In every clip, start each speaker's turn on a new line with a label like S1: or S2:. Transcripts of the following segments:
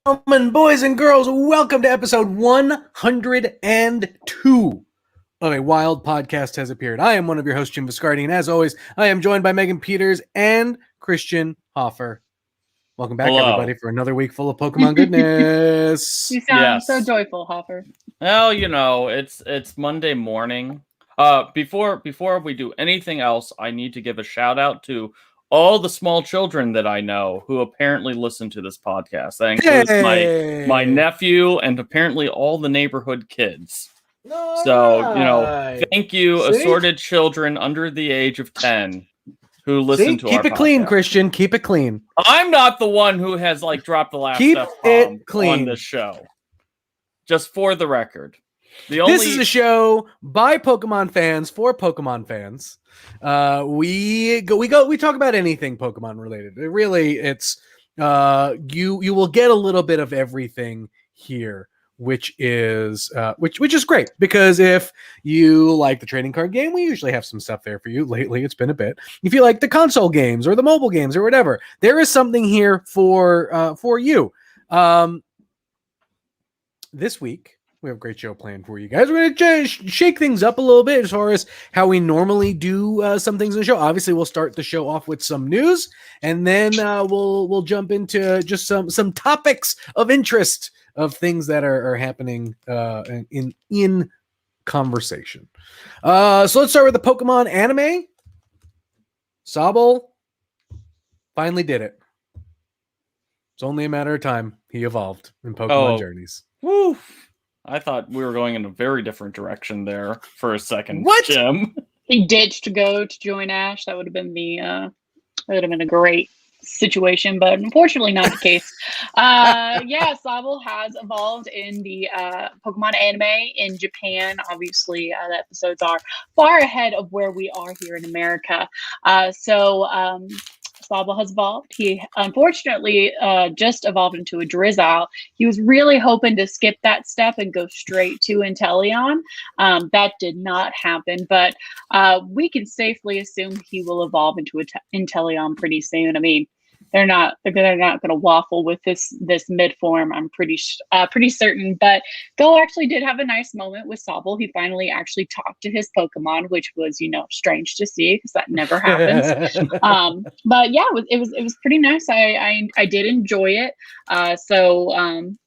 S1: Gentlemen, boys and girls, welcome to episode 102 of A Wild Podcast Has Appeared. I am one of your hosts, Jim Viscardi, and as always, I am joined by Megan Peters and Christian Hoffer. Welcome back, everybody, for another week full of Pokemon goodness.
S2: You sound so joyful, Hoffer.
S3: Well, you know, it's Monday morning. Before we do anything else, I need to give a shout out to all the small children that I know who apparently listen to this podcast. That includes my nephew and apparently all the neighborhood kids.
S1: Nice.
S3: So, you know, thank you, assorted children under the age of 10 who listen to our podcast.
S1: Keep it clean, Christian. Keep it clean.
S3: I'm not the one who has dropped the last F-bomb on this show. Just for the record. This
S1: is a show by Pokemon fans for Pokemon fans. We talk about anything Pokemon related. It's you will get a little bit of everything here, which is great, because if you like the trading card game, we usually have some stuff there for you. Lately, it's been a bit. If you like the console games or the mobile games or whatever, there is something here for you. This week, we have a great show planned for you guys. We're going to shake things up a little bit as far as how we normally do some things in the show. Obviously, we'll start the show off with some news, and then we'll jump into just some topics of interest of things that are happening in conversation. So let's start with the Pokemon anime. Sobble finally did it. It's only a matter of time. He evolved in Pokemon Journeys.
S3: Woo! I thought we were going in a very different direction there for a second.
S1: What?
S3: Jim?
S2: He ditched to go to join Ash. That would have been a great situation, but unfortunately not the case. Sobble has evolved in the Pokemon anime in Japan. Obviously, the episodes are far ahead of where we are here in America. Sobble has evolved. He unfortunately just evolved into a Drizzile. He was really hoping to skip that step and go straight to Inteleon. That did not happen, but we can safely assume he will evolve into Inteleon pretty soon. I mean, they're not going to waffle with this mid form. I'm pretty certain. But Go actually did have a nice moment with Sobble. He finally actually talked to his Pokemon, which was, strange to see because that never happens. But yeah, it was pretty nice. I did enjoy it. Sobble's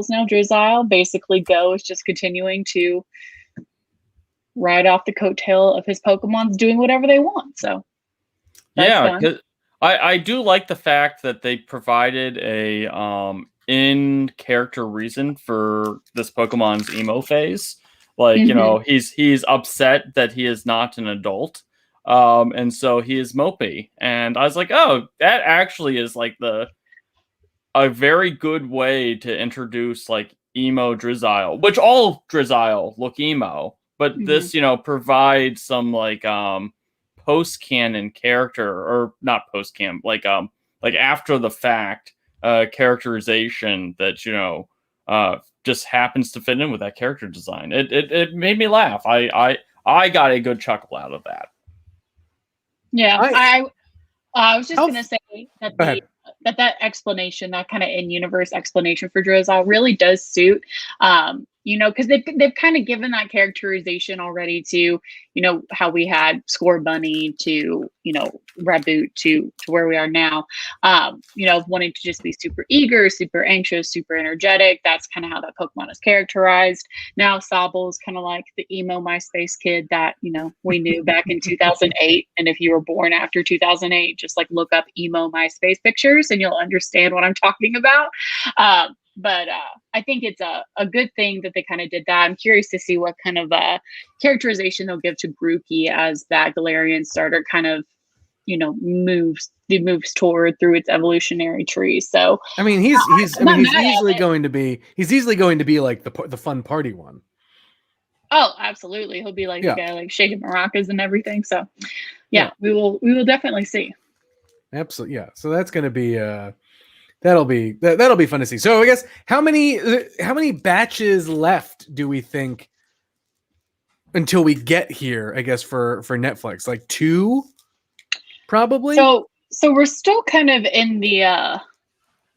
S2: now Drizzile. Basically, Go is just continuing to ride off the coattail of his Pokemon's doing whatever they want. So
S3: yeah. I do like the fact that they provided a in-character reason for this Pokemon's emo phase. He's upset that he is not an adult. And so he is mopey. And I was like, oh, that actually is a very good way to introduce emo Drizzile, which all Drizzile look emo, but this, provides some post-canon character, or not post-canon, after the fact characterization that just happens to fit in with that character design. It made me laugh. I got a good chuckle out of that.
S2: Yeah, I was just gonna say that that explanation, that kind of in-universe explanation for Drizzile really does suit. Because they've kind of given that characterization already to, how we had Score Bunny to, Reboot to where we are now, wanting to just be super eager, super anxious, super energetic. That's kind of how that Pokemon is characterized. Now Sobble's kind of like the emo MySpace kid that, we knew back in 2008. And if you were born after 2008, just look up emo MySpace pictures and you'll understand what I'm talking about. But I think it's a good thing that they kind of did that. I'm curious to see what kind of characterization they'll give to Grookey as that Galarian starter kind of, moves toward through its evolutionary tree. So
S1: I mean, he's easily going to be like the fun party one.
S2: Oh, absolutely. He'll be the guy shaking maracas and everything. So yeah, we will definitely see.
S1: Absolutely, yeah. So that's going to be that'll be fun to see. So I guess how many batches left do we think until we get here? I guess for Netflix, 2, probably.
S2: So we're still kind of in the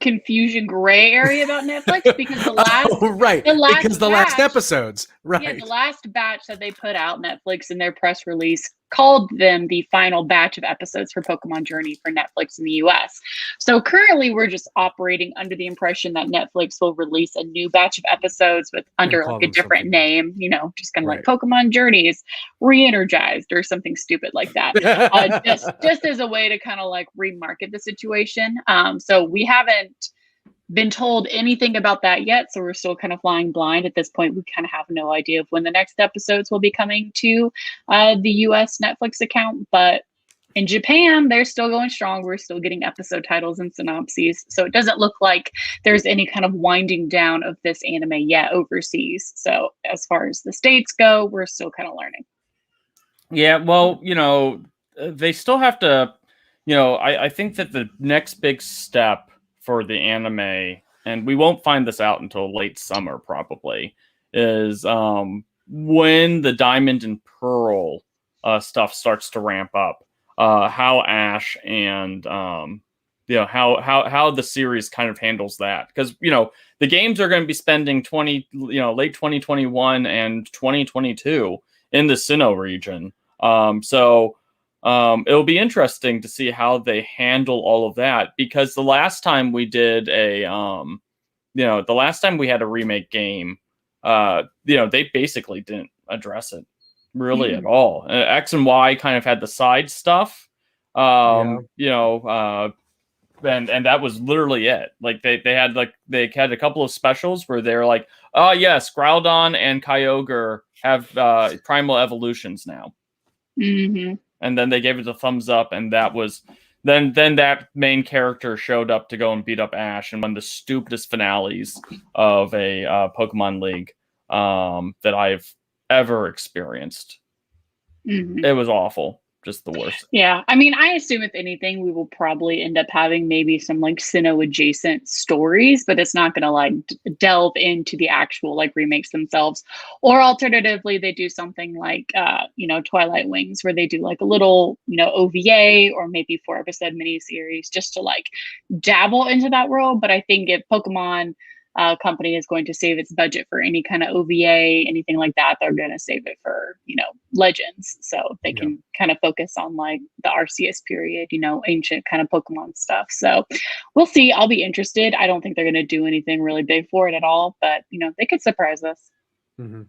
S2: confusion gray area about Netflix because the last
S1: episodes, right?
S2: Yeah, the last batch that they put out, Netflix in their press release called them the final batch of episodes for Pokemon Journey for Netflix in the US. So currently we're just operating under the impression that Netflix will release a new batch of episodes under like a different name, you know, just kind of like Pokemon Journeys re-energized or something stupid like that. just as a way to kind of like remarket the situation. So we haven't been told anything about that yet, so we're still kind of flying blind at this point. We kind of have no idea of when the next episodes will be coming to the US Netflix account, but in Japan they're still going strong. We're still getting episode titles and synopses, so it doesn't look like there's any kind of winding down of this anime yet overseas. So as far as the States go, we're still kind of learning.
S3: Yeah, well, you know, they still have to, you know, I think that the next big step for the anime, and we won't find this out until late summer probably, is when the Diamond and Pearl stuff starts to ramp up. How Ash and you know, how the series kind of handles that, because you know the games are going to be spending late 2021 and 2022 in the Sinnoh region. So it'll be interesting to see how they handle all of that, because the last time we did the last time we had a remake game, they basically didn't address it really at all. X and Y kind of had the side stuff, and that was literally it. Like they had a couple of specials where they're like, oh yes, Groudon and Kyogre have primal evolutions now.
S2: Mm-hmm.
S3: And then they gave it a thumbs up, and that was then that main character showed up to go and beat up Ash in one of the stupidest finales of a Pokemon League that I've ever experienced.
S2: Mm-hmm.
S3: It was awful. Just the worst.
S2: Yeah. I mean, I assume if anything, we will probably end up having maybe some like Sinnoh adjacent stories, but it's not going to like delve into the actual like remakes themselves. Or alternatively, they do something like, Twilight Wings, where they do like a little, OVA or maybe 4-episode miniseries just to like dabble into that world. But I think if Pokemon company is going to save its budget for any kind of OVA, anything like that, they're going to save it for, Legends. So they can kind of focus on like the Arceus period, ancient kind of Pokemon stuff. So we'll see. I'll be interested. I don't think they're going to do anything really big for it at all, but, they could surprise us.
S1: Mm-hmm.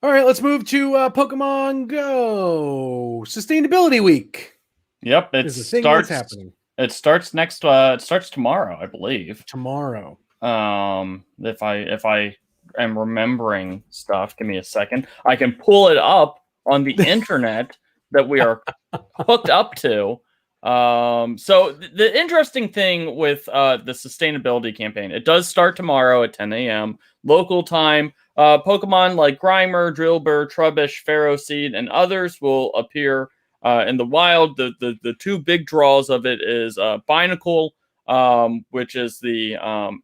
S1: All right, let's move to Pokemon Go Sustainability Week.
S3: Yep, it starts happening. It starts it starts tomorrow, I believe.
S1: Tomorrow.
S3: If I am remembering stuff, give me a second. I can pull it up on the internet that we are hooked up to. So the interesting thing with the sustainability campaign, it does start tomorrow at 10 a.m. local time. Pokemon like Grimer, Drillbur, Trubbish, Ferroseed, and others will appear in the wild. The two big draws of it is Binacle, which is the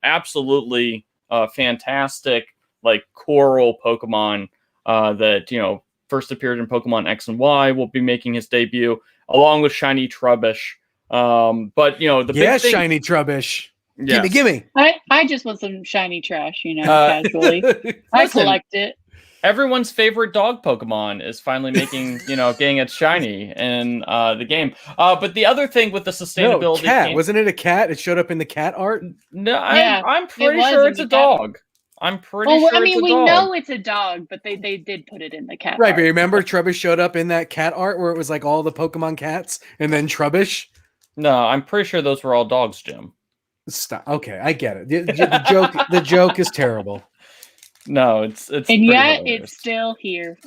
S3: absolutely fantastic like coral Pokemon that first appeared in Pokemon X and Y, will be making his debut along with Shiny Trubbish. But the big thing,
S1: Shiny Trubbish.
S3: Yes.
S1: Gimme.
S2: I just want some shiny trash, casually. I collect it.
S3: Everyone's favorite dog Pokemon is finally making, getting its shiny in the game. But the other thing with the sustainability,
S1: cat. Wasn't it a cat? It showed up in the cat art.
S3: No, I'm pretty sure it's a dog. I'm pretty sure.
S2: I mean,
S3: it's a
S2: we
S3: dog.
S2: know it's a dog, but they did put it in the cat.
S1: Right,
S2: art.
S1: but remember Trubbish showed up in that cat art where it was like all the Pokemon cats, and then Trubbish.
S3: No, I'm pretty sure those were all dogs, Jim.
S1: Stop. Okay, I get it. The joke is terrible.
S3: No, it's
S2: and yet hilarious. It's still here.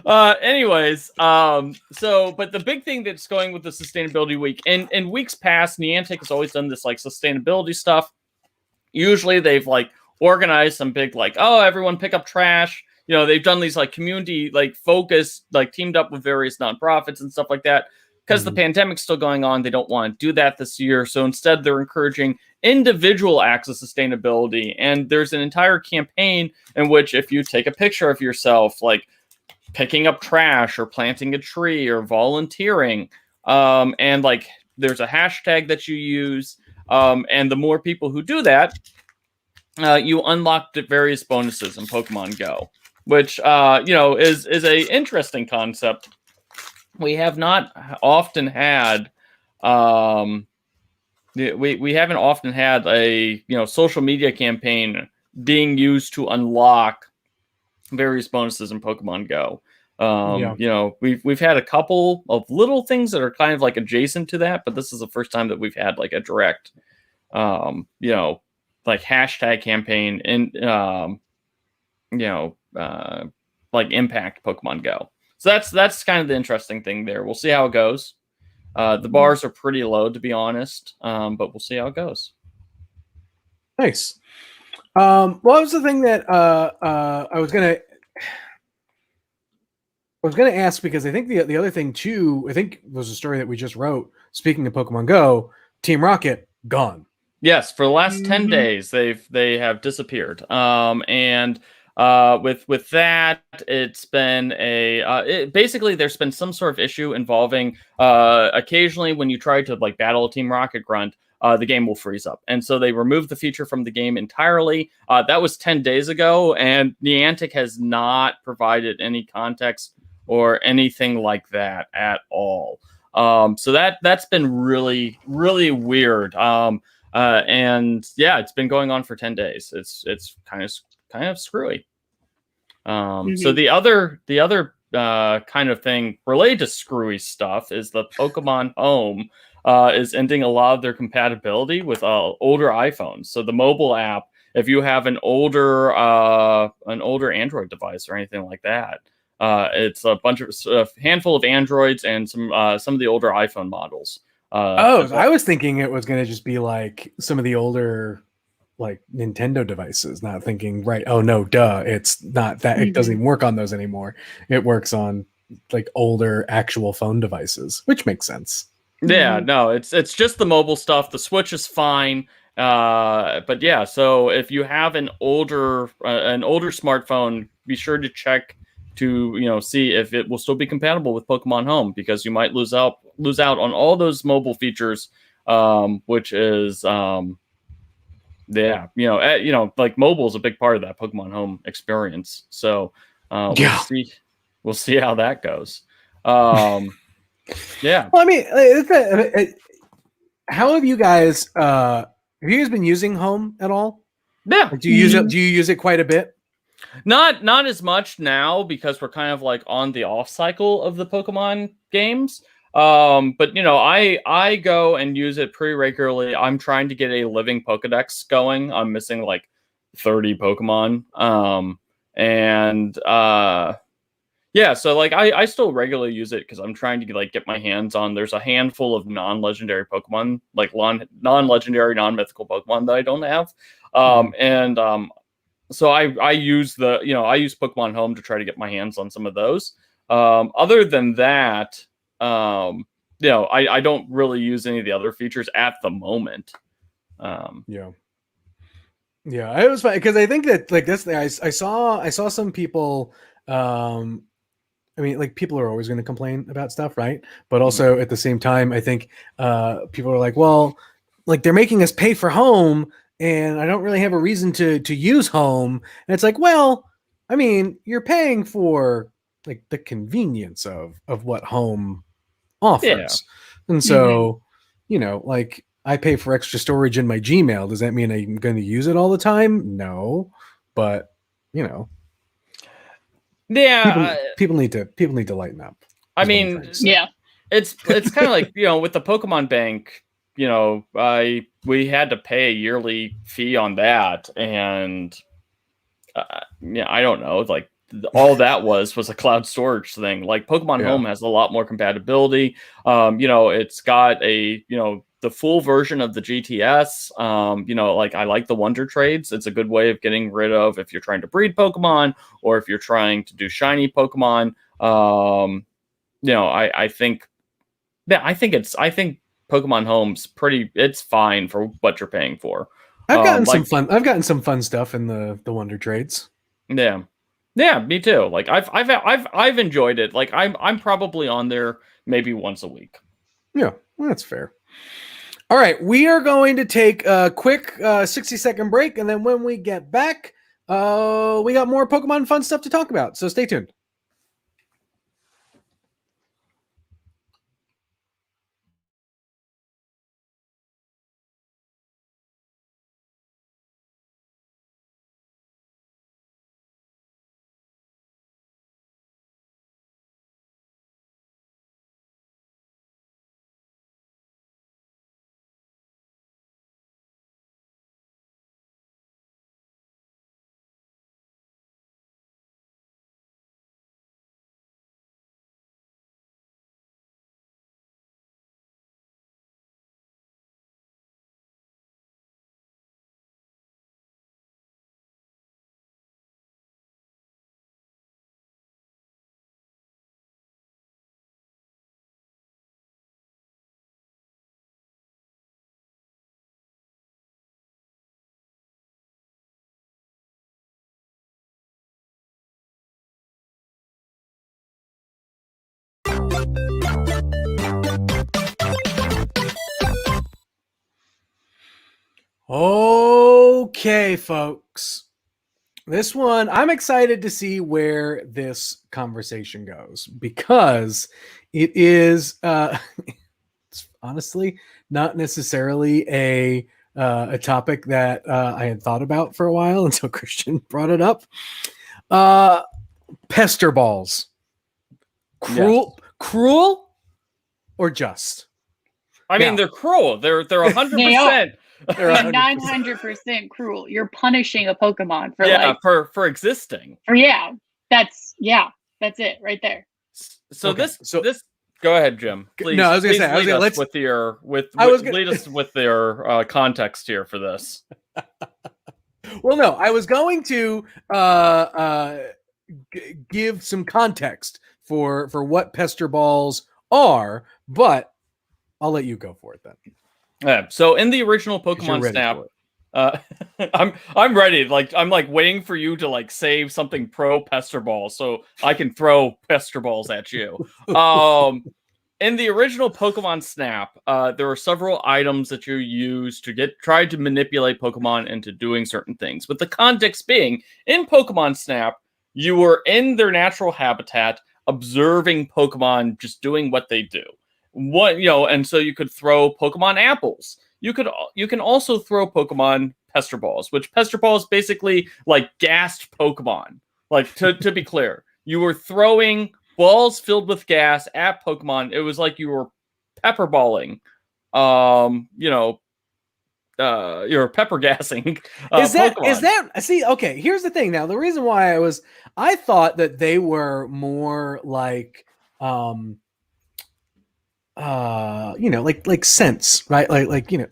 S3: Anyways, but the big thing that's going with the sustainability week, in weeks past, Niantic has always done this like sustainability stuff. Usually they've like organized some big like, oh, everyone pick up trash. They've done these like community like focus, like teamed up with various nonprofits and stuff like that. Because the pandemic's still going on, they don't want to do that this year. So instead, they're encouraging individual acts of sustainability. And there's an entire campaign in which if you take a picture of yourself, like picking up trash or planting a tree or volunteering, and like there's a hashtag that you use, and the more people who do that, you unlock various bonuses in Pokemon Go, which is a interesting concept. We have not often had we haven't often had a social media campaign being used to unlock various bonuses in Pokemon Go. We've had a couple of little things that are kind of like adjacent to that, but this is the first time that we've had like a direct like hashtag campaign in like impact Pokemon Go. So that's kind of the interesting thing there. We'll see how it goes. The bars are pretty low, to be honest, but we'll see how it goes.
S1: Nice. What was the thing that I was gonna ask, because I think the other thing too, I think was a story that we just wrote. Speaking of Pokemon Go, Team Rocket gone.
S3: Yes, for the last 10 days they have disappeared. And with that, it's been basically there's been some sort of issue involving occasionally when you try to like battle a Team Rocket grunt, the game will freeze up, and so they removed the feature from the game entirely. That was 10 days ago, and Niantic has not provided any context or anything like that at all. So that's been really, really weird. And yeah, it's been going on for 10 days. It's kind of screwy. So the other kind of thing related to screwy stuff is the Pokemon Home is ending a lot of their compatibility with older iPhones. So the mobile app, if you have an older Android device or anything like that, it's a bunch of a handful of Androids and some of the older iPhone models.
S1: I was thinking it was going to just be like some of the older like Nintendo devices, not thinking, right, oh no, duh, it's not that. It doesn't even work on those anymore. It works on like older actual phone devices, which makes sense.
S3: Yeah, no, it's just the mobile stuff. The Switch is fine. But yeah, so if you have an older smartphone, be sure to check to see if it will still be compatible with Pokemon Home, because you might lose out on all those mobile features, which is like mobile is a big part of that Pokemon Home experience. So we'll see how that goes. Yeah.
S1: Well, I mean, how have you guys been using Home at all?
S3: Yeah.
S1: Like, do you use it? Do you use it quite a bit?
S3: Not as much now, because we're kind of like on the off cycle of the Pokemon games. But I go and use it pretty regularly. I'm trying to get a living Pokedex going. I'm missing like 30 Pokemon. Yeah, so like I still regularly use it because I'm trying to like get my hands on. There's a handful of non-legendary Pokemon, like non-legendary, non-mythical Pokemon that I don't have. So I use Pokemon Home to try to get my hands on some of those. Other than that, I don't really use any of the other features at the moment.
S1: Yeah, it was fun because I think that like this thing, I saw some people. I mean, like, people are always going to complain about stuff, right? But also at the same time, I think people are like, well, like, they're making us pay for Home, and I don't really have a reason to use Home. And it's like, well, I mean, you're paying for like the convenience of what Home offers. Yeah. And so, like, I pay for extra storage in my Gmail. Does that mean I'm going to use it all the time? No, but
S3: yeah,
S1: people need to lighten up.
S3: I mean, yeah, it's kind of like with the Pokemon Bank, we had to pay a yearly fee on that, and I don't know, like, all that was a cloud storage thing. Like, Pokemon Home has a lot more compatibility. It's got the full version of the GTS. Like, I like the Wonder Trades. It's a good way of getting rid of if you're trying to breed Pokemon or if you're trying to do shiny Pokemon. I think Pokemon Home's it's fine for what you're paying for.
S1: I've gotten some fun stuff in the Wonder Trades.
S3: Yeah. Yeah, me too. Like, I've enjoyed it. Like, I'm probably on there maybe once a week.
S1: Yeah, well, that's fair. All right, we are going to take a quick 60-second break, and then when we get back, we got more Pokemon fun stuff to talk about. So stay tuned. Okay, folks. This one, I'm excited to see where this conversation goes because it is it's honestly not necessarily a topic that I had thought about for a while until Christian brought it up. Pester balls. Cruel or just?
S3: I mean, they're cruel. They're 100%.
S2: They're 900% cruel. You're punishing a Pokemon
S3: for existing.
S2: That's it right there.
S3: So this go ahead, Jim. Please.
S1: No, I was going to say
S3: lead us with their context here for this.
S1: Well, no, I was going to give some context for what Pester balls are, but I'll let you go for it then.
S3: So in the original Pokemon Snap, I'm ready. I'm waiting for you to save something pro Pester Ball so I can throw Pester Balls at you. In the original Pokemon Snap, there were several items that you used to try to manipulate Pokemon into doing certain things. With the context being, in Pokemon Snap, you were in their natural habitat, observing Pokemon just doing what they do. And so you could throw Pokemon apples. You can also throw Pokemon Pester Balls, which Pester Balls basically gassed Pokemon. To be clear, you were throwing balls filled with gas at Pokemon. It was like you were pepper balling. You're pepper gassing.
S1: Is that see? Okay, here's the thing. Now, the reason why I thought that they were more like scents, right?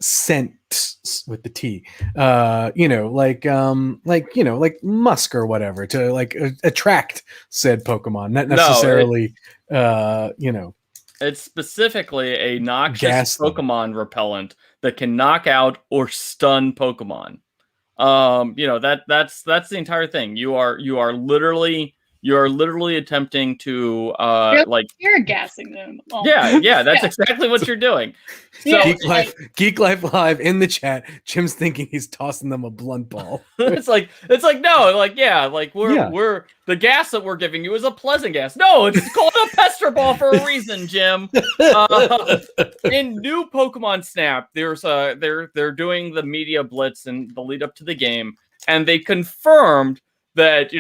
S1: Scent with the T, like musk or whatever to attract said Pokemon, not necessarily,
S3: It's specifically a noxious Pokemon repellent that can knock out or stun Pokemon. That's the entire thing. You are literally attempting to
S2: you're gassing them.
S3: Yeah, that's exactly what you're doing. So
S1: Geek Life Live in the chat, Jim's thinking he's tossing them a blunt ball.
S3: It's like no, we're the gas that we're giving you is a pleasant gas. No, it's called a Pester Ball for a reason, Jim. In new Pokemon Snap, they're doing the media blitz and the lead up to the game, and they confirmed that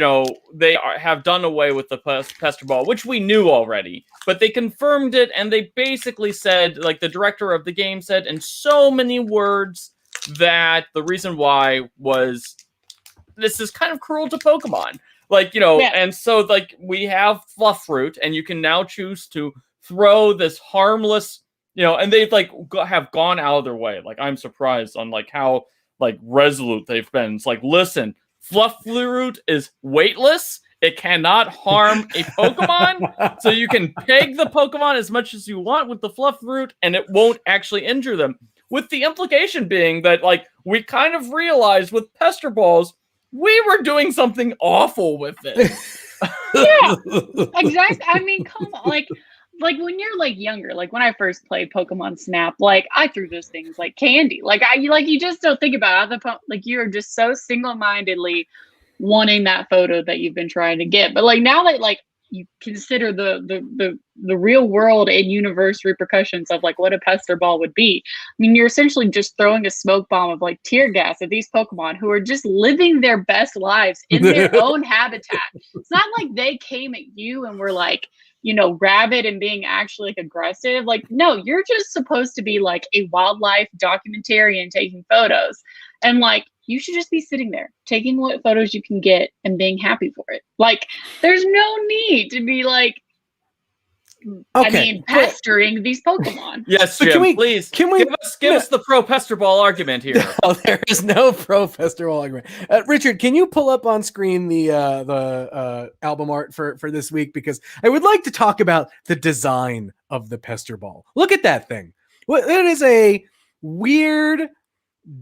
S3: they have done away with the Pester Ball, which we knew already, but they confirmed it, and they basically said, the director of the game said in so many words, that the reason why was this is kind of cruel to Pokemon, and so we have Fluffroot, and you can now choose to throw this harmless, and they've have gone out of their way. I'm surprised on how resolute they've been. It's listen. Fluffroot is weightless. It cannot harm a Pokemon. So you can peg the Pokemon as much as you want with the Fluffroot, and it won't actually injure them. With the implication being that, we kind of realized with Pester Balls, we were doing something awful with it.
S2: Yeah, exactly. I mean, come on. like when you're like younger, like when I first played Pokemon Snap, like I threw those things like candy. Like you just don't think about it. Like you're just so single-mindedly wanting that photo that you've been trying to get. But like now that like you consider the real world and universe repercussions of like what a Pester ball would be. I mean, you're essentially just throwing a smoke bomb of like tear gas at these Pokemon who are just living their best lives in their own habitat. It's not like they came at you and were like, rabid and being actually like aggressive. Like, no, you're just supposed to be like a wildlife documentarian taking photos. And like, you should just be sitting there taking what photos you can get and being happy for it. Like, there's no need to be like, pestering these Pokemon.
S3: Yes, Jim, please give us the pro Pester ball argument here.
S1: No, there is no pro Pester ball argument. Richard, can you pull up on screen the album art for this week? Because I would like to talk about the design of the Pester ball. Look at that thing. It is a weird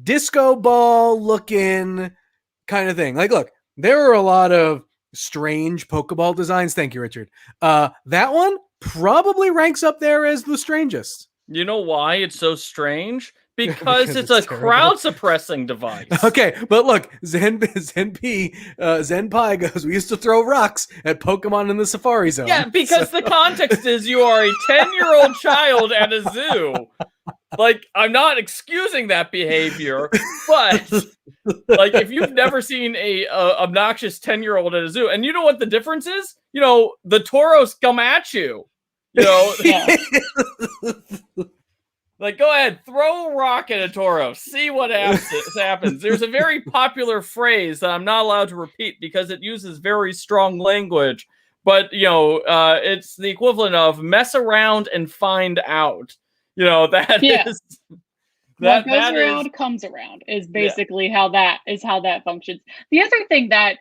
S1: disco ball looking kind of thing. Like, look, there are a lot of strange Pokeball designs. Thank you, Richard. That one probably ranks up there as the strangest.
S3: You know why it's so strange? Because it's a crowd suppressing device.
S1: Okay, but look, Zenpai goes, we used to throw rocks at Pokemon in the Safari Zone.
S3: Yeah, because the context is you are a 10-year-old child at a zoo. Like, I'm not excusing that behavior, but like if you've never seen a obnoxious 10-year-old at a zoo, and you know what the difference is? The Tauros come at you. Like, go ahead, throw a rock at a Tauros, see what happens. There's a very popular phrase that I'm not allowed to repeat because it uses very strong language, but it's the equivalent of mess around and find out. Is
S2: what goes around comes around is basically how that functions. The other thing that,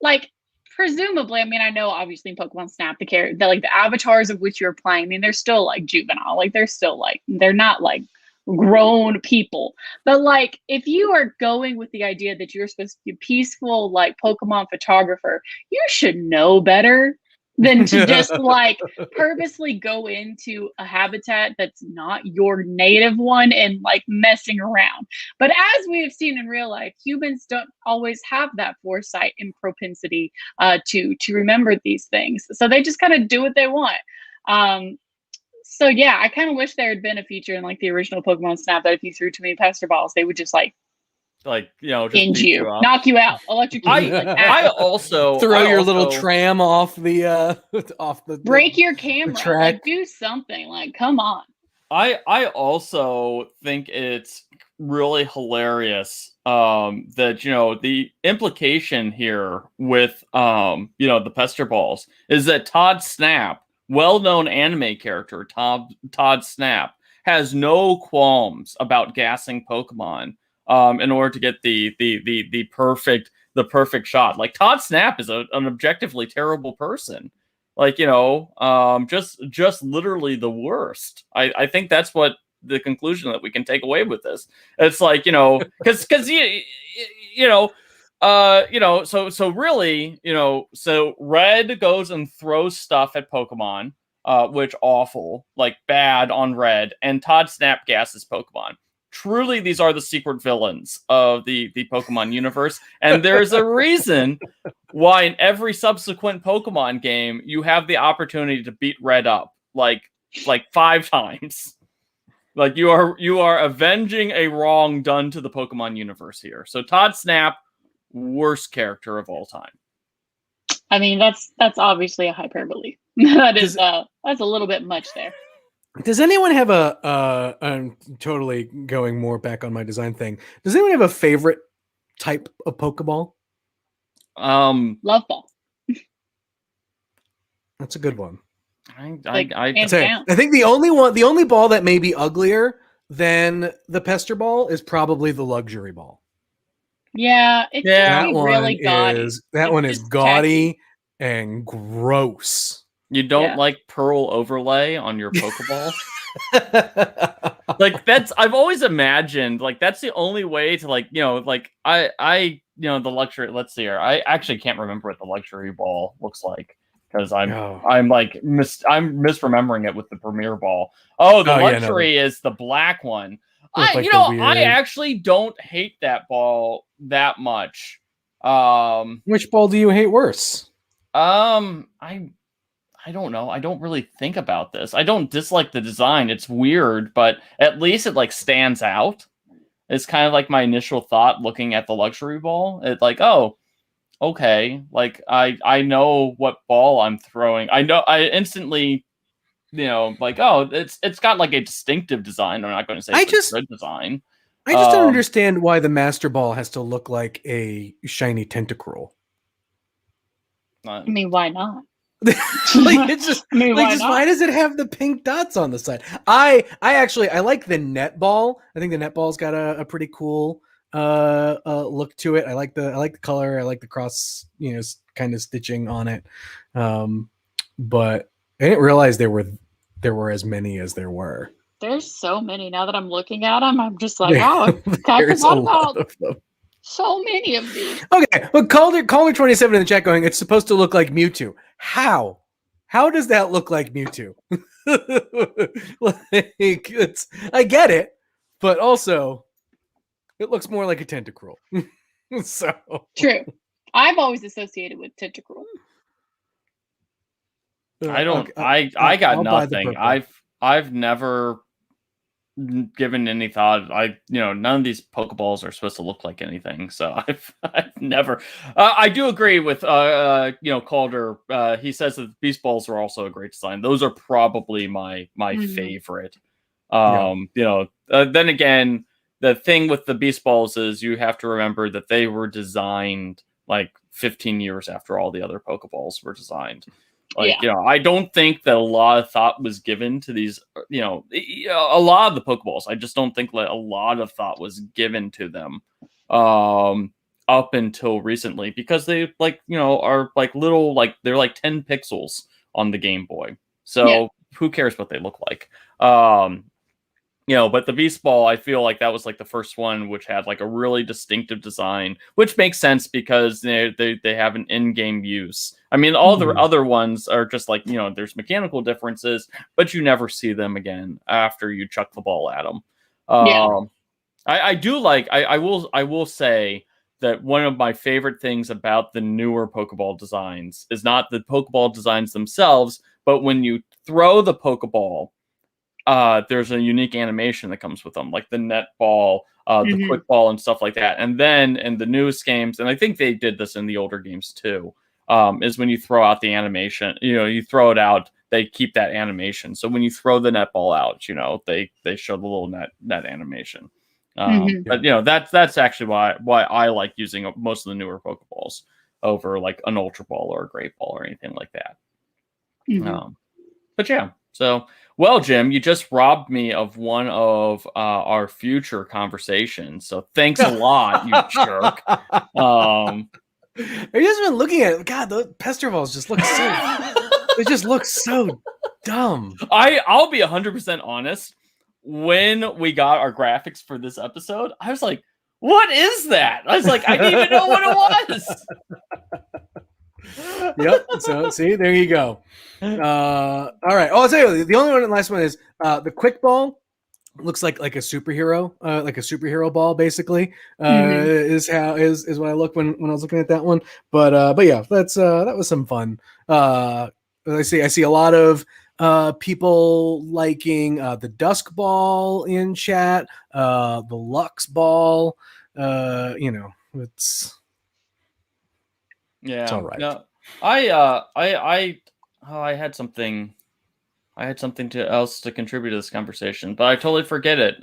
S2: like, presumably, I mean, I know obviously in Pokemon Snap, the avatars of which you're playing, I mean, they're still like juvenile, like they're still like, they're not like grown people. But like, if you are going with the idea that you're supposed to be a peaceful, like Pokemon photographer, you should know better than to just like purposely go into a habitat that's not your native one and like messing around. But as we have seen in real life, humans don't always have that foresight and propensity to remember these things. So they just kind of do what they want. So yeah, I kind of wish there had been a feature in like the original Pokemon Snap that if you threw too many Pester balls, they would just just injure you, knock you out, electrocute you.
S3: I also
S1: throw your little tram off the
S2: break your camera, like, do something. Like, come on.
S3: I also think it's really hilarious that the implication here with the Pester balls is that Todd Snap, well-known anime character Todd Snap, has no qualms about gassing Pokemon in order to get the perfect shot. Like, Todd Snap is an objectively terrible person. Like, just literally the worst. I think that's what the conclusion that we can take away with this. It's like, because so really, so Red goes and throws stuff at Pokemon, which awful, like bad on Red, and Todd Snap gasses Pokemon. Truly, these are the secret villains of the Pokemon universe, and there's a reason why in every subsequent Pokemon game you have the opportunity to beat Red up like 5 times. Like, you are avenging a wrong done to the Pokemon universe here. So Todd Snap, worst character of all time.
S2: I mean, that's obviously a hyperbole. That's a little bit much there.
S1: Does anyone have I'm totally going more back on my design thing. Does anyone have a favorite type of Pokeball?
S2: Love ball.
S1: That's a good one.
S3: I
S1: think the only ball that may be uglier than the Pester ball is probably the luxury ball.
S2: Yeah,
S1: that one
S2: really gaudy.
S1: That one is gaudy and gross.
S3: You don't like pearl overlay on your Pokeball? Like, I've always imagined, like, that's the only way to, like, the luxury, let's see here. I actually can't remember what the luxury ball looks like. because I'm misremembering it with the Premier Ball. Oh, the luxury is the black one. I actually don't hate that ball that much.
S1: Which ball do you hate worse?
S3: I don't know. I don't really think about this. I don't dislike the design. It's weird, but at least it like stands out. It's kind of like my initial thought looking at the luxury ball. It's like, oh, okay. Like I know what ball I'm throwing. I instantly, like, oh, it's got like a distinctive design. I'm not going to say it's a good design.
S1: I just don't understand why the Master Ball has to look like a shiny Tentacruel.
S2: I mean, why not?
S1: It's just, why does it have the pink dots on the side? I like the net ball. I think the net ball's got a pretty cool look to it. I like the color. I like the cross, kind of stitching on it. But I didn't realize there were as many as there were.
S2: There's so many now that I'm looking at them. I'm just like, oh, there's a lot of them. So many of these.
S1: Okay, well, Calder 27 in the chat going, it's supposed to look like Mewtwo. How? How does that look like Mewtwo? I get it, but also it looks more like a Tentacruel. So
S2: true. I've always associated with Tentacruel.
S3: I don't. Okay. I got nothing. I've never given any thought. None of these Pokeballs are supposed to look like anything, so I've never. I do agree with Calder. He says that Beast Balls are also a great design. Those are probably my favorite. Then again, the thing with the Beast Balls is you have to remember that they were designed like 15 years after all the other Pokeballs were designed. I don't think that a lot of thought was given to these, a lot of the Pokeballs. I just don't think that a lot of thought was given to them up until recently, because they are like little, they're like 10 pixels on the Game Boy. So who cares what they look like? But the Beast Ball, I feel like that was like the first one which had like a really distinctive design, which makes sense because they have an in-game use. I mean, all the other ones are just like, there's mechanical differences, but you never see them again after you chuck the ball at them. I do like, I will say that one of my favorite things about the newer Pokeball designs is not the Pokeball designs themselves, but when you throw the Pokeball, there's a unique animation that comes with them, like the net ball, the quick ball, and stuff like that. And then in the newest games, and I think they did this in the older games too, is when you throw out the animation, you throw it out, they keep that animation. So when you throw the net ball out, they show the little net animation. But that's actually why I like using most of the newer Pokeballs over like an Ultra Ball or a Great Ball or anything like that. But yeah, so. Well, Jim, you just robbed me of one of our future conversations. So thanks a lot, you jerk.
S1: Have you just been looking at it? God, those Pester balls just look so. They just look so dumb.
S3: I'll be 100% honest. When we got our graphics for this episode, I was like, "What is that?" I was like, "I didn't even know what it was."
S1: Yep. So see, there you go. All right. Oh, I'll tell you, the only one, the last one is the quick ball. Looks like a superhero ball, basically. Is what I look when I was looking at that one. But yeah, that was some fun. I see a lot of people liking the Dusk Ball in chat, the Lux Ball. It's all right.
S3: No, I had something else to contribute to this conversation, but I totally forget it.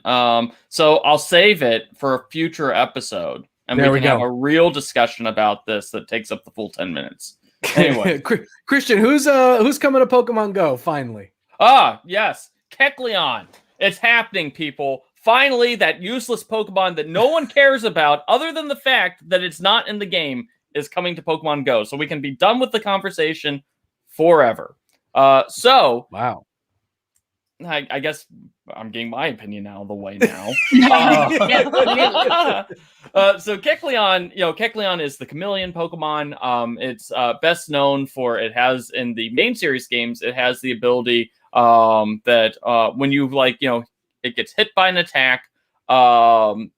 S3: So I'll save it for a future episode, and we can have a real discussion about this that takes up the full 10 minutes. Anyway,
S1: Christian, who's coming to Pokemon Go finally?
S3: Yes, Kecleon. It's happening, people. Finally, that useless Pokemon that no one cares about, other than the fact that it's not in the game, is coming to Pokemon Go, so we can be done with the conversation forever. So
S1: wow.
S3: I guess I'm getting my opinion out of the way now. So Kecleon, Kecleon is the chameleon Pokemon. It's best known for it has in the main series games, it has the ability that when you it gets hit by an attack, when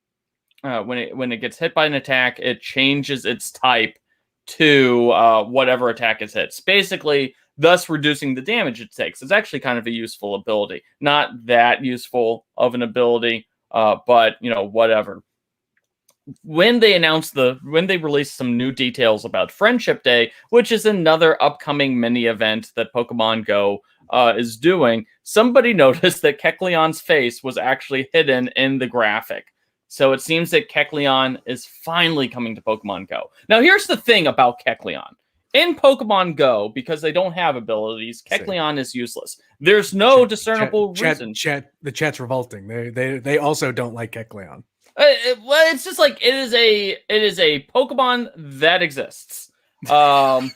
S3: it gets hit by an attack, it changes its type to whatever attack it hits. Basically, thus reducing the damage it takes. It's actually kind of a useful ability. Not that useful of an ability, but whatever. When they released some new details about Friendship Day, which is another upcoming mini event that Pokemon Go is doing, somebody noticed that Kecleon's face was actually hidden in the graphic. So it seems that Kecleon is finally coming to Pokemon Go. Now, here's the thing about Kecleon. In Pokemon Go, because they don't have abilities, Kecleon is useless. There's no discernible reason.
S1: The chat's revolting. They also don't like Kecleon.
S3: Well, it's just like it is a Pokemon that exists. And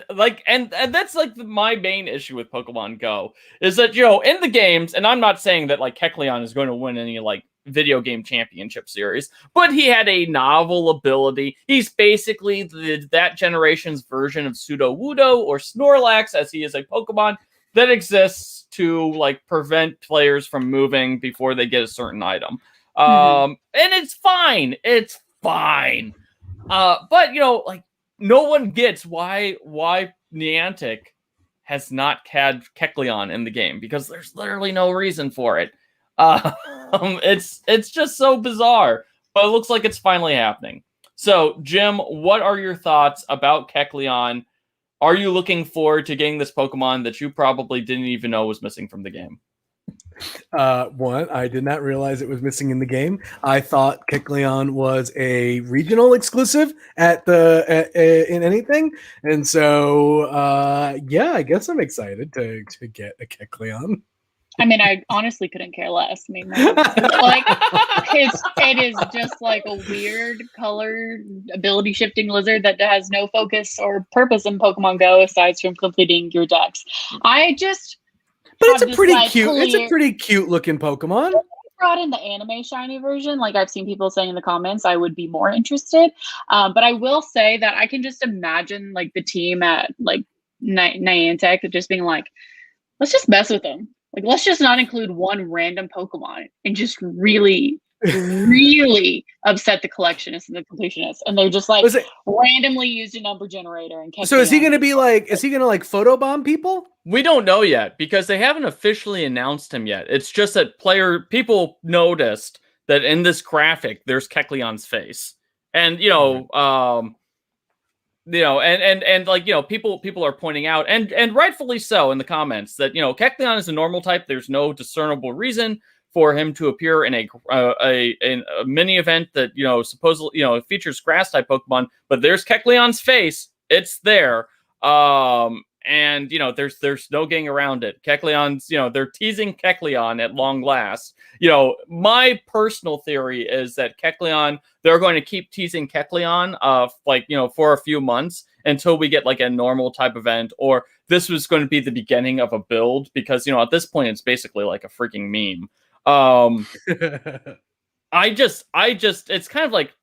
S3: that's like my main issue with Pokemon Go is that in the games, and I'm not saying that like Kecleon is going to win any like video game championship series, but he had a novel ability. He's basically that generation's version of Sudowoodo or Snorlax, as he is a Pokemon that exists to like prevent players from moving before they get a certain item. And it's fine. It's fine. But like no one gets why Niantic has not had Kecleon in the game, because there's literally no reason for it. It's just so bizarre, but it looks like it's finally happening. So, Jim, what are your thoughts about Kecleon? Are you looking forward to getting this Pokemon that you probably didn't even know was missing from the game?
S1: One, I did not realize it was missing in the game. I thought Kecleon was a regional exclusive in anything, and so I guess I'm excited to get a Kecleon.
S2: I mean, I honestly couldn't care less. I mean, like it is just like a weird colored ability shifting lizard that has no focus or purpose in Pokemon Go aside from completing your decks.
S1: But it's a pretty cute looking Pokemon.
S2: If they brought in the anime shiny version, like I've seen people saying in the comments, I would be more interested. But I will say that I can just imagine like the team at like Niantic just being like, let's just mess with them. Like, let's just not include one random Pokemon and just really, really upset the collectionists and the completionists. And they're just like randomly used a number generator and kept.
S1: So is he going to photobomb people?
S3: We don't know yet because they haven't officially announced him yet. It's just that people noticed that in this graphic there's Kecleon's face, and people are pointing out, and rightfully so in the comments, that Kecleon is a normal type. There's no discernible reason for him to appear in a mini event that supposedly features grass type Pokemon. But there's Kecleon's face. It's there. And there's no getting around it. Kecleon's, they're teasing Kecleon at long last. My personal theory is that Kecleon, they're going to keep teasing Kecleon for a few months until we get like a normal type event, or this was going to be the beginning of a build, because at this point it's basically like a freaking meme. It's kind of like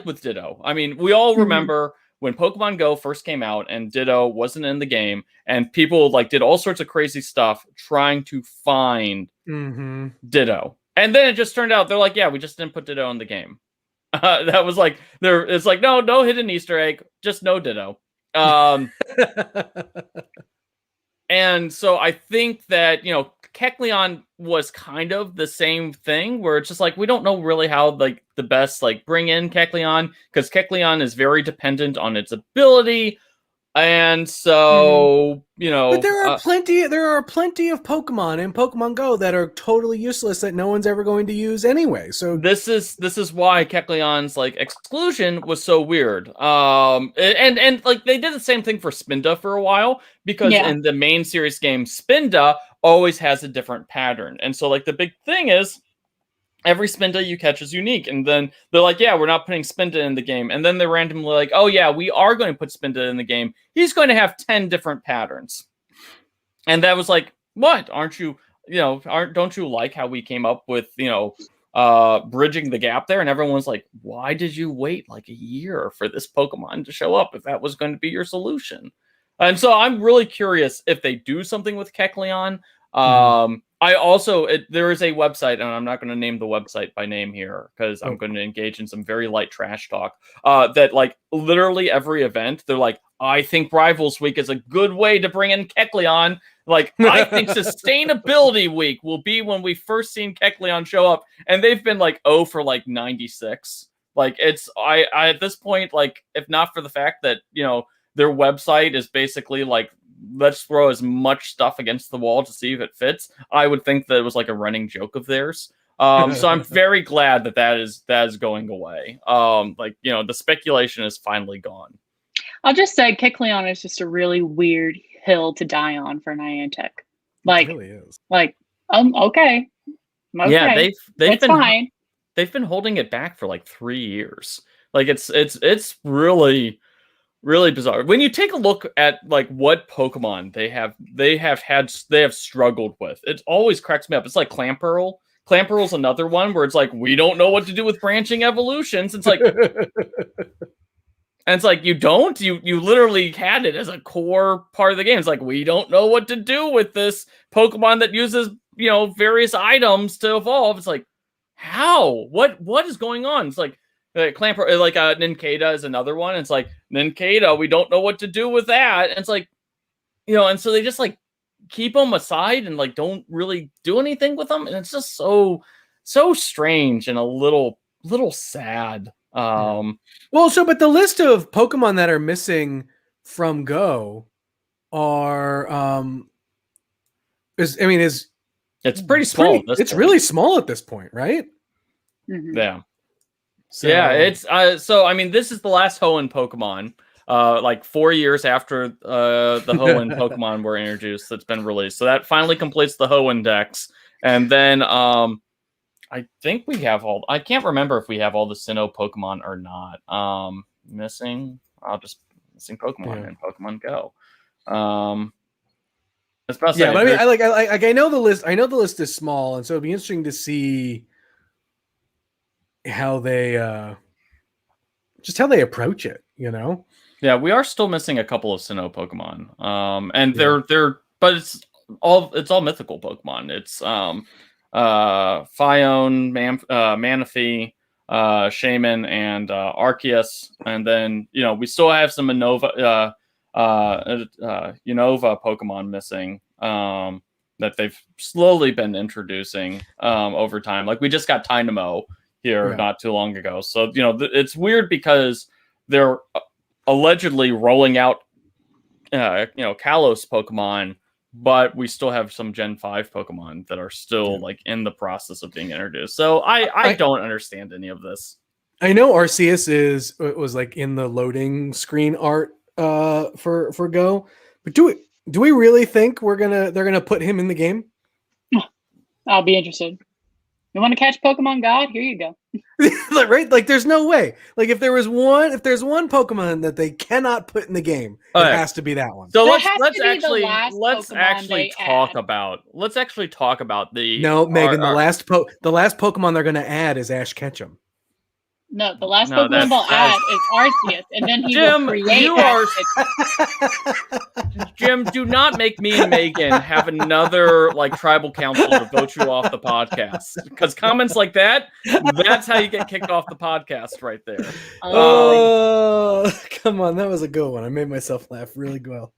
S3: with Ditto. I mean, we all remember when Pokemon Go first came out and Ditto wasn't in the game, and people did all sorts of crazy stuff trying to find Ditto. And then it just turned out they're like, yeah, we just didn't put Ditto in the game. That was like, it's like, no hidden Easter egg, just no Ditto. And so I think that, Kecleon was kind of the same thing, where it's just like, we don't know really how the best bring in Kecleon, because Kecleon is very dependent on its ability. And so,
S1: but there are plenty of Pokemon in Pokemon Go that are totally useless that no one's ever going to use anyway. So
S3: this is why Kecleon's exclusion was so weird. And they did the same thing for Spinda for a while, because in the main series game, Spinda always has a different pattern. And so the big thing is, every Spinda you catch is unique. And then they're like, yeah, we're not putting Spinda in the game. And then they're randomly like, oh yeah, we are going to put Spinda in the game. He's going to have 10 different patterns. And that was What? Aren't you, don't you like how we came up with, bridging the gap there? And everyone was like, why did you wait like a year for this Pokemon to show up if that was going to be your solution? And so I'm really curious if they do something with Kecleon. I also, there is a website, and I'm not going to name the website by name here because I'm going to engage in some very light trash talk, that like literally every event, they're like, I think Rivals Week is a good way to bring in Kecleon. Like, I think Sustainability Week will be when we first seen Kecleon show up, and they've been like, for like 96. Like, I at this point, like, if not for the fact that, their website is basically like, let's throw as much stuff against the wall to see if it fits, I would think that it was like a running joke of theirs. So I'm very glad that is going away. The speculation is finally gone.
S2: I'll just say Kecleon is just a really weird hill to die on for Niantic. Like, it really is. Like, okay.
S3: Yeah, they've been
S2: fine.
S3: They've been holding it back for like 3 years. Like, it's really, really bizarre. When you take a look at like what Pokemon they have struggled with, it always cracks me up. It's like Clamperl. Clamperl's another one where it's like, we don't know what to do with branching evolutions. It's like, and it's like, you literally had it as a core part of the game. It's like, we don't know what to do with this Pokemon that uses, various items to evolve. It's like, how? What is going on? It's like, Clamper, like Nincada is another one. It's like, Nincada, we don't know what to do with that. And it's like, and so they just like keep them aside and like don't really do anything with them. And it's just so strange and a little sad.
S1: But the list of Pokemon that are missing from Go are it's
S3: pretty small.
S1: It's really small at this point, right?
S2: Mm-hmm.
S3: Yeah. So. Yeah, it's this is the last Hoenn Pokemon. Like 4 years after the Hoenn Pokemon were introduced, that's been released. So that finally completes the Hoenn Dex. And then I think we have I can't remember if we have all the Sinnoh Pokemon or not. Missing Pokemon in Pokemon Go.
S1: But I know the list. I know the list is small, and so it'd be interesting to see how they approach it.
S3: Yeah, we are still missing a couple of Sinnoh Pokemon. And but it's all mythical Pokemon. It's Phione, Manaphy, Shaman, and Arceus, and then we still have some Unova Pokemon missing that they've slowly been introducing over time. Like we just got Tynamo here not too long ago, so it's weird because they're allegedly rolling out Kalos Pokemon. But we still have some Gen 5 Pokemon that are still like in the process of being introduced. So I don't understand any of this.
S1: I know Arceus was like in the loading screen art for Go, but do we really think they're gonna put him in the game?
S2: I'll be interested. You want to catch Pokemon God? Here you go.
S1: Right? Like, there's no way. Like, if there's one Pokemon that they cannot put in the game, it has to be that one.
S3: So let's actually talk about the.
S1: No, Megan. The last Pokemon they're going to add is Ash Ketchum.
S2: No, the last Pokemon they'll add is Arceus, and then he will create
S3: Jim, do not make me and Megan have another like tribal council to vote you off the podcast. Because comments like that's how you get kicked off the podcast right there.
S1: Oh, come on. That was a good one. I made myself laugh really well.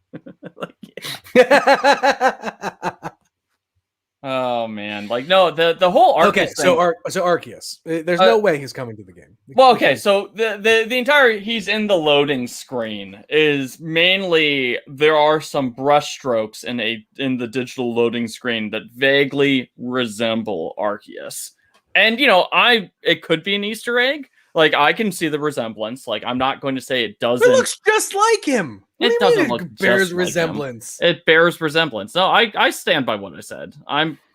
S3: Oh man, like no, the whole Arceus.
S1: Okay, so Arceus, there's no way he's coming to the game.
S3: Well, okay, so the entire he's in the loading screen is mainly there are some brushstrokes in the digital loading screen that vaguely resemble Arceus, and it could be an Easter egg. Like I can see the resemblance. Like I'm not going to say it doesn't.
S1: It looks just like him.
S3: It doesn't look
S1: bears resemblance.
S3: It bears resemblance. No, I stand by what I said.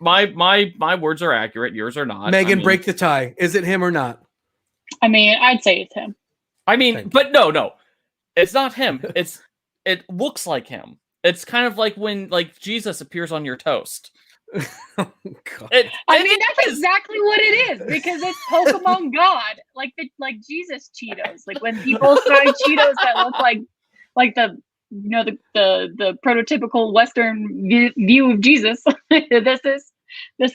S3: My words are accurate. Yours are not.
S1: Megan, break the tie. Is it him or not?
S2: I mean, I'd say it's him.
S3: I mean, but no, it's not him. It looks like him. It's kind of like when like Jesus appears on your toast.
S1: Oh, God.
S2: That's exactly what it is, because it's Pokemon God, like Jesus Cheetos. Like when people try Cheetos that look like the the prototypical Western view of Jesus. this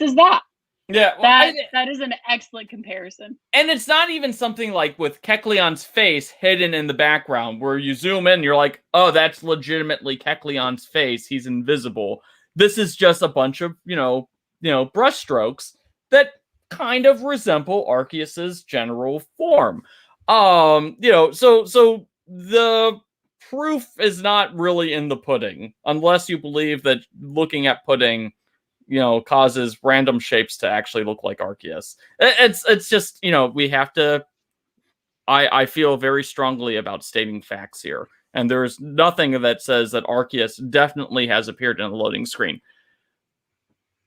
S2: is that.
S3: Yeah, well,
S2: that is an excellent comparison.
S3: And it's not even something like with Kecleon's face hidden in the background where you zoom in and you're like, oh, that's legitimately Kecleon's face. He's invisible. This is just a bunch of, brush strokes that kind of resemble Arceus's general form. So the proof is not really in the pudding, unless you believe that looking at pudding causes random shapes to actually look like Arceus. It's just, we have to, I feel very strongly about stating facts here. And there's nothing that says that Arceus definitely has appeared in a loading screen.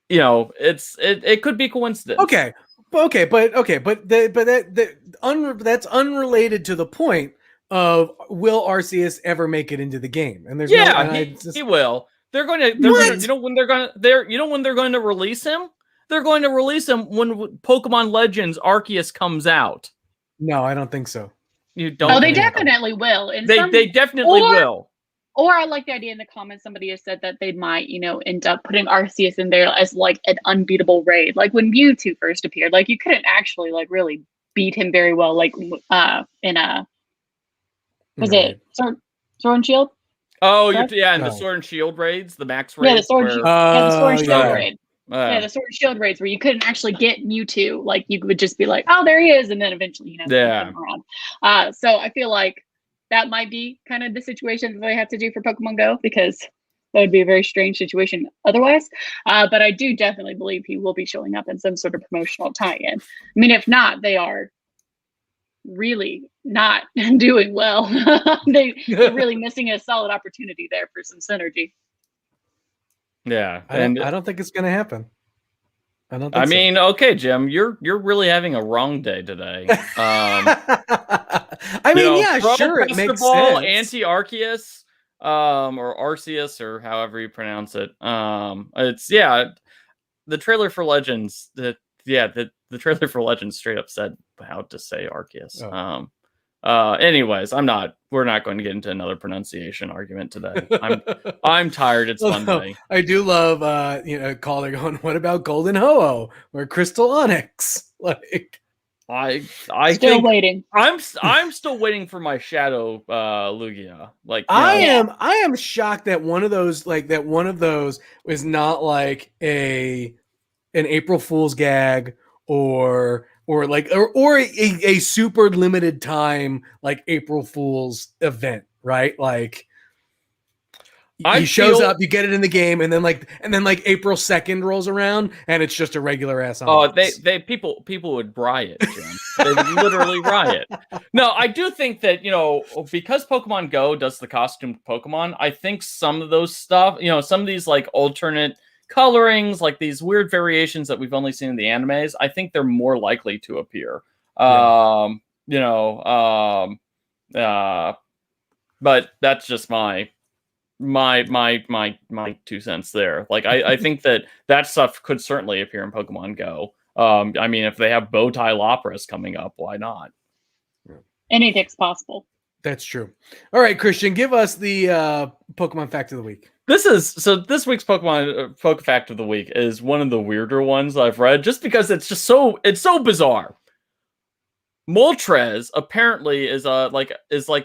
S3: It could be coincidence.
S1: That's unrelated to the point of will Arceus ever make it into the game? And there's
S3: he will. They're going to when they're going to release him? They're going to release him when Pokemon Legends Arceus comes out.
S1: No, I don't think so.
S3: You don't.
S2: Oh, they definitely will.
S3: They definitely will.
S2: Or I like the idea in the comments, somebody has said that they might, end up putting Arceus in there as like an unbeatable raid. Like when Mewtwo first appeared, like you couldn't actually like really beat him very well, like in it Sword and Shield?
S3: Oh, and the Sword and Shield raids, the max raids.
S2: Yeah, the Sword and Shield raid.
S3: Yeah,
S2: the Sword and Shield raids where you couldn't actually get Mewtwo. Like you would just be like, oh, there he is, and then eventually, put him around. So I feel like that might be kind of the situation that they have to do for Pokemon Go, because that would be a very strange situation otherwise. But I do definitely believe he will be showing up in some sort of promotional tie-in. I mean, if not, they are really not doing well. They're really missing a solid opportunity there for some synergy.
S3: Yeah,
S1: I don't think it's going to happen.
S3: Okay, Jim, you're really having a wrong day today.
S1: Sure, it makes
S3: ball,
S1: sense.
S3: Anti-Arceus, or Arceus, or however you pronounce it. It's the trailer for Legends. The trailer for Legends straight up said how to say Arceus. Anyways, we're not going to get into another pronunciation argument today. I'm tired. It's Monday.
S1: I do love, calling on, what about Golden Ho-Oh or Crystal Onyx? Like,
S3: I
S2: still waiting.
S3: I'm still waiting for my Shadow Lugia. Like,
S1: I am shocked that one of those was not like an April Fool's gag or a super limited time like April Fool's event, right? Like he shows up, you get it in the game, and then like April 2nd rolls around and it's just a regular ass.
S3: People would riot, Jim. They would literally riot. No, I do think that because Pokemon Go does the costumed Pokemon, I think some of those stuff, some of these like alternate colorings, like these weird variations that we've only seen in the animes, I think they're more likely to appear. But that's just my 2 cents there. Like I think that stuff could certainly appear in Pokemon Go. If they have Bowtie Lapras coming up, why not?
S2: Anything's possible.
S1: That's true. All right, Christian, give us the Pokemon fact of the week.
S3: This week's Pokemon PokeFact of the week is one of the weirder ones I've read, just because it's so bizarre. Moltres apparently is like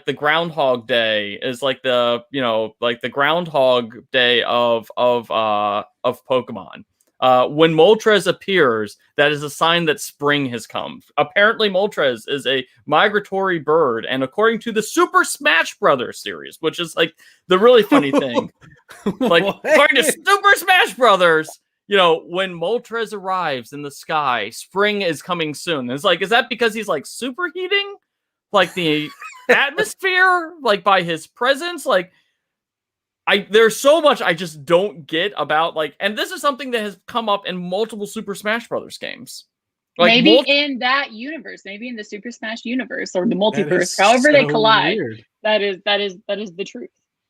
S3: the Groundhog Day, is like the the Groundhog Day of Pokemon. When Moltres appears, that is a sign that spring has come. Apparently, Moltres is a migratory bird, and according to the Super Smash Brothers series, which is like the really funny thing, like according to Super Smash Brothers, when Moltres arrives in the sky, spring is coming soon. And it's like, is that because he's like superheating, like the atmosphere, like by his presence, like? There's so much I just don't get about, like, and this is something that has come up in multiple Super Smash Brothers games. Like
S2: maybe in that universe, maybe in the Super Smash universe or the multiverse, however they collide. Weird. That is the truth.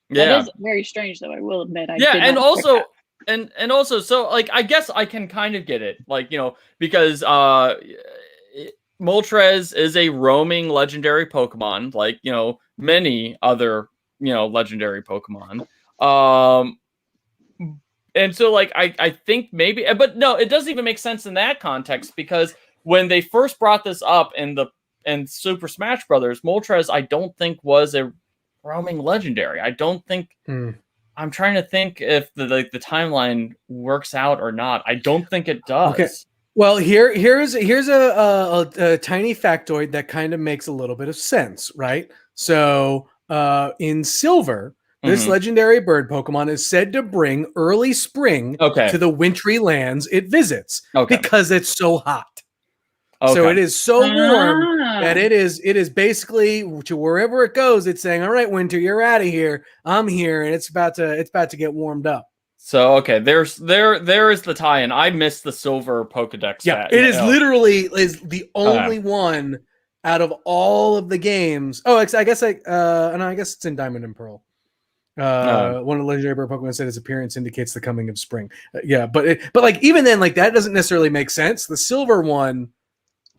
S2: That is very strange, though. I will admit.
S3: And also, so like I guess I can kind of get it, like because Moltres is a roaming legendary Pokemon, like many other legendary Pokemon. And so like I think maybe, but no, it doesn't even make sense in that context, because when they first brought this up in Super Smash Brothers, Moltres I don't think was a roaming legendary. I don't think. I'm trying to think if the timeline works out or not. I don't think it does.
S1: Okay. Well, here's a tiny factoid that kind of makes a little bit of sense, right? So in Silver, this legendary bird Pokemon is said to bring early spring to the wintry lands it visits because it's so hot. So it is so warm that it is basically, to wherever it goes, it's saying, "All right, winter, you're out of here. I'm here," and it's about to get warmed up.
S3: So there is the tie-in. I missed the Silver Pokedex.
S1: Yeah, it is literally the only one out of all of the games. Oh, I guess no, I guess it's in Diamond and Pearl. One of the legendary bird Pokemon said its appearance indicates the coming of spring. But like even then, like that doesn't necessarily make sense. The Silver one.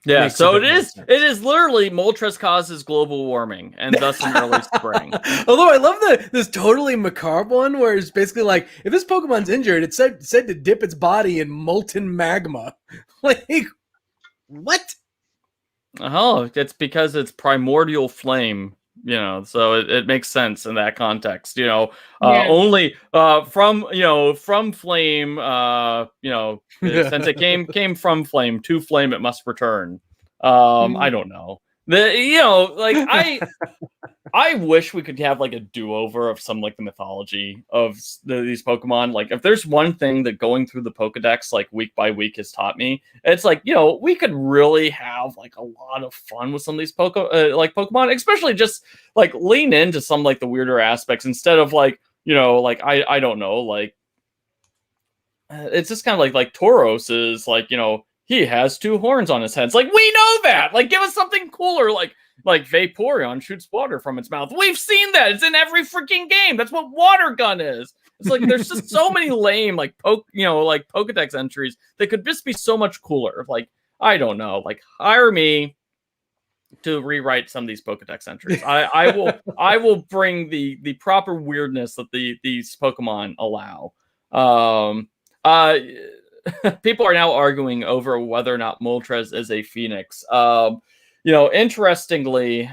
S3: Yeah, so it is literally Moltres causes global warming and thus an early spring.
S1: Although I love this totally macabre one where it's basically like, if this Pokemon's injured, it's said to dip its body in molten magma. Like, what?
S3: Oh, it's because it's primordial flame, so it makes sense in that context. Only from flame, since it came from flame, to flame it must return. I don't know. I wish we could have like a do-over of some like the mythology of these Pokemon. Like if there's one thing that going through the Pokedex like week by week has taught me, it's like we could really have like a lot of fun with some of these Pokemon, especially just like lean into some like the weirder aspects instead of like like I don't know, like it's just kind of like Tauros is like he has 2 horns on his head. It's like, we know that. Like, give us something cooler. Like Vaporeon shoots water from its mouth. We've seen that. It's in every freaking game. That's what Water Gun is. It's like there's just so many lame like Pokedex entries that could just be so much cooler. Like I don't know. Like hire me to rewrite some of these Pokedex entries. I will bring the proper weirdness that these Pokemon allow. People are now arguing over whether or not Moltres is a phoenix. Interestingly,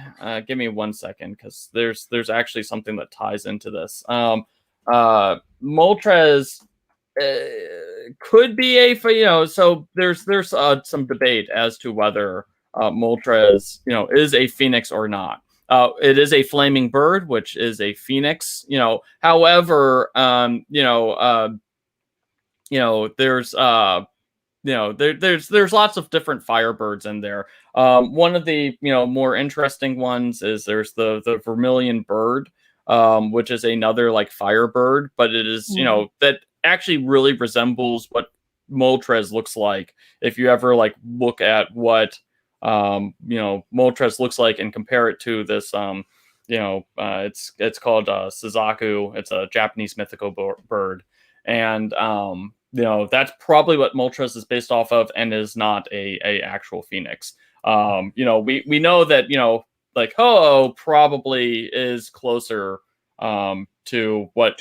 S3: give me 1 second because there's actually something that ties into this. Moltres could be a so there's some debate as to whether Moltres is a phoenix or not. It is a flaming bird, which is a phoenix. However, there's there's lots of different firebirds in there. One of the more interesting ones is there's the vermilion bird, which is another like firebird, but it is that actually really resembles what Moltres looks like. If you ever like look at what Moltres looks like and compare it to this it's called Suzaku. It's a Japanese mythical bird, and that's probably what Moltres is based off of, and is not a actual phoenix. We know that like Ho-Oh probably is closer to what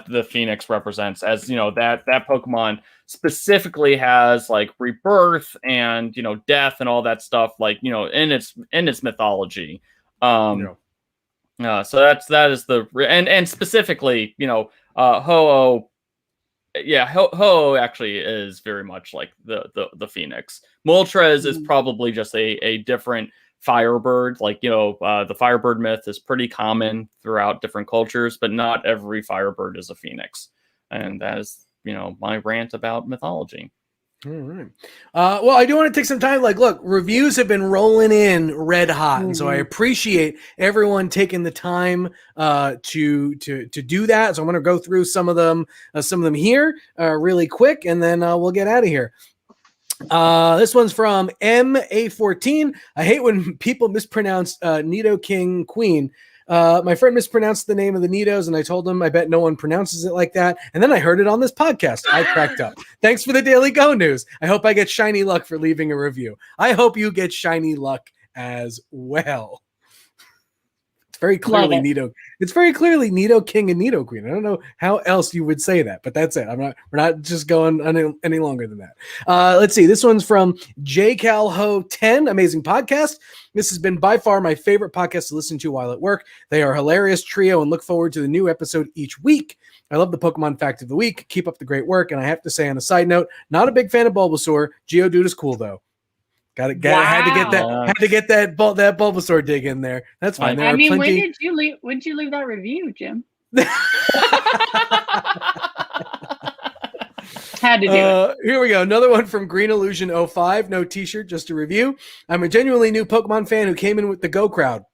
S3: the phoenix represents, as that Pokemon specifically has like rebirth and death and all that stuff, like in its mythology. So that is and specifically Ho-Oh. Yeah, Ho-Oh actually is very much like the phoenix. Moltres is probably just a different firebird. Like the firebird myth is pretty common throughout different cultures, but not every firebird is a phoenix. And that is my rant about mythology.
S1: All right. Well, I do want to take some time. Like, look, reviews have been rolling in red hot, and so I appreciate everyone taking the time to do that. So I'm going to go through some of them here really quick, and then we'll get out of here. This one's from MA14. I hate when people mispronounce Nido King Queen. My friend mispronounced the name of the Nidos, and I told him I bet no one pronounces it like that. And then I heard it on this podcast. I cracked up. Thanks for the Daily Go news. I hope I get shiny luck for leaving a review. I hope you get shiny luck as well. It's very clearly Nido. It's very clearly Nido King and Nido Queen. I don't know how else you would say that, but that's it. We're not just going any longer than that. Let's see. This one's from JCalHo10. Amazing podcast. This has been by far my favorite podcast to listen to while at work. They are a hilarious trio and look forward to the new episode each week. I love the Pokemon fact of the week. Keep up the great work. And I have to say, on a side note, not a big fan of Bulbasaur. Geodude is cool though. Had to get that Bulbasaur dig in there. That's fine.
S2: I mean, when did you leave that review, Jim? Had to do it.
S1: Here we go. Another one from Green Illusion 05. No t-shirt, just a review. I'm a genuinely new Pokemon fan who came in with the Go crowd.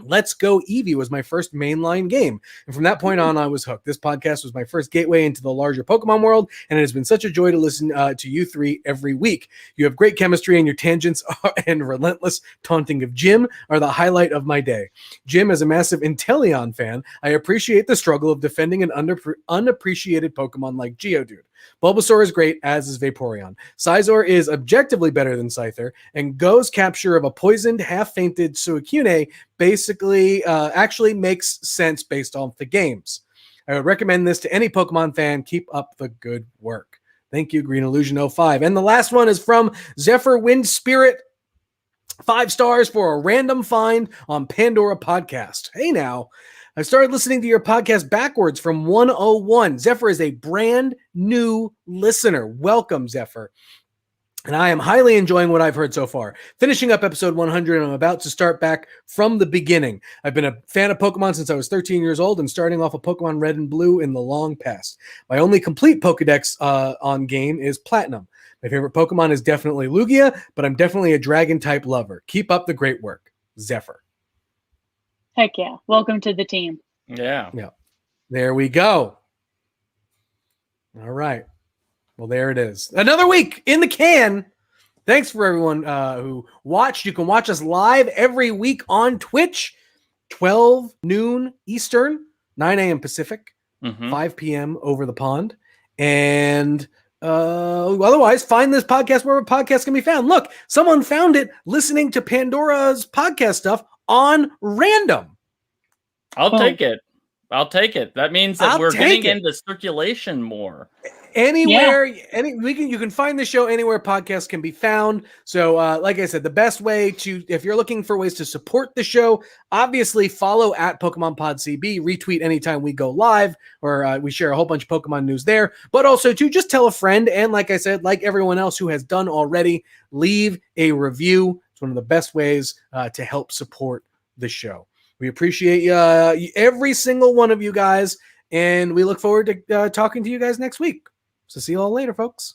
S1: Let's Go Eevee was my first mainline game, and from that point on, I was hooked. This podcast was my first gateway into the larger Pokemon world, and it has been such a joy to listen to you three every week. You have great chemistry, and your tangents and relentless taunting of Jim are the highlight of my day. Jim, as a massive Inteleon fan, I appreciate the struggle of defending an unappreciated Pokemon like Geodude. Bulbasaur is great, as is Vaporeon. Scizor is objectively better than Scyther, and Go's capture of a poisoned, half-fainted Suicune basically actually makes sense based off the games. I would recommend this to any Pokemon fan. Keep up the good work. Thank you, Green Illusion 05. And the last one is from Zephyr Wind Spirit. 5 stars for a random find on Pandora Podcast. Hey now. I started listening to your podcast backwards from 101. Zephyr is a brand new listener. Welcome, Zephyr. And I am highly enjoying what I've heard so far. Finishing up episode 100, and I'm about to start back from the beginning. I've been a fan of Pokemon since I was 13 years old and starting off of Pokemon Red and Blue in the long past. My only complete Pokedex on game is Platinum. My favorite Pokemon is definitely Lugia, but I'm definitely a Dragon-type lover. Keep up the great work. Zephyr.
S2: Heck yeah. Welcome to the team.
S3: Yeah.
S1: There we go. All right. Well, there it is. Another week in the can. Thanks for everyone who watched. You can watch us live every week on Twitch, 12 noon Eastern, 9 a.m. Pacific, 5 p.m. over the pond. And otherwise, find this podcast wherever podcasts can be found. Look, someone found it listening to Pandora's podcast stuff on random.
S3: I'll take it. That means that we're getting into circulation more.
S1: Anywhere, you can find the show anywhere podcasts can be found. So, like I said, the best way if you're looking for ways to support the show, obviously follow at Pokemon Pod CB, retweet anytime we go live, or we share a whole bunch of Pokemon news there. But also to just tell a friend, and like I said, like everyone else who has done already, leave a review. It's one of the best ways to help support the show. We appreciate every single one of you guys, and we look forward to talking to you guys next week. So see you all later, folks.